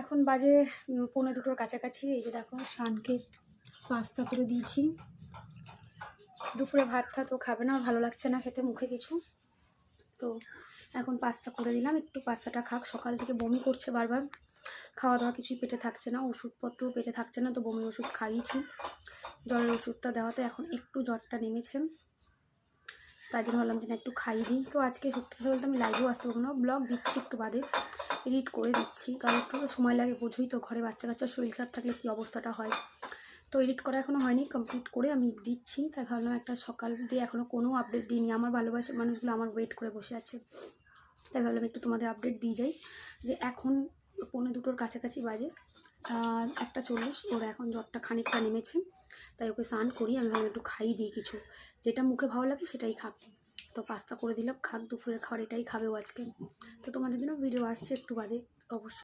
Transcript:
এখন বাজে 1:45-র কাছাকাছি। এই যে দেখো শানকে পাস্তা করে দিয়েছি। দুপুরে ভাত ও খাবে না, ভালো লাগছে না খেতে মুখে কিছু, তো এখন পাস্তা করে দিলাম। একটু পাস্তাটা খাক, সকাল থেকে বমি করছে বারবার, খাওয়া দাওয়া কিছুই পেটে থাকছে না, ওষুধপত্রও পেটে থাকছে না, তো বমির ওষুধ খাইয়েছি। জ্বরের ওষুধটা দেওয়াতে এখন একটু জ্বরটা নেমেছে, তাই জন্য ভাবলাম যে না একটু খাইয়ে দিই। তো আজকে সত্যি কথা বলতে আমি লাইভেও আসতে পারবো না, ব্লগ দিচ্ছি একটু বাদে, এডিট করে দিচ্ছি, কারণ একটু সময় লাগে, বোঝোই তো, ঘরে বাচ্চা কাচ্চার শরীর খারাপ থাকলে কী অবস্থাটা হয়। তো এডিট করা এখনও হয়নি, কমপ্লিট করে আমি দিচ্ছি। তাই ভাবলাম একটা সকাল দিয়ে এখনও কোনো আপডেট দিইনি, আমার ভালোবাসার মানুষগুলো আমার ওয়েট করে বসে আছে, তাই ভাবলাম একটু তোমাদের আপডেট দিয়ে যাই। যে এখন 1:45-র কাছাকাছি বাজে, 1:40, ওর এখন জ্বরটা খানিকটা নেমেছে, তাই ওকে স্নান করি। আমি ভাবলাম একটু খাইয়ে দিই কিছু, যেটা মুখে ভালো লাগে সেটাই খাক। তো পাস্তা করে দিলাম, খাক, দুপুরের খাবার এটাই খাবেও আজকে। তো তোমাদের জন্য ভিডিও আসছে একটু বাদে অবশ্যই।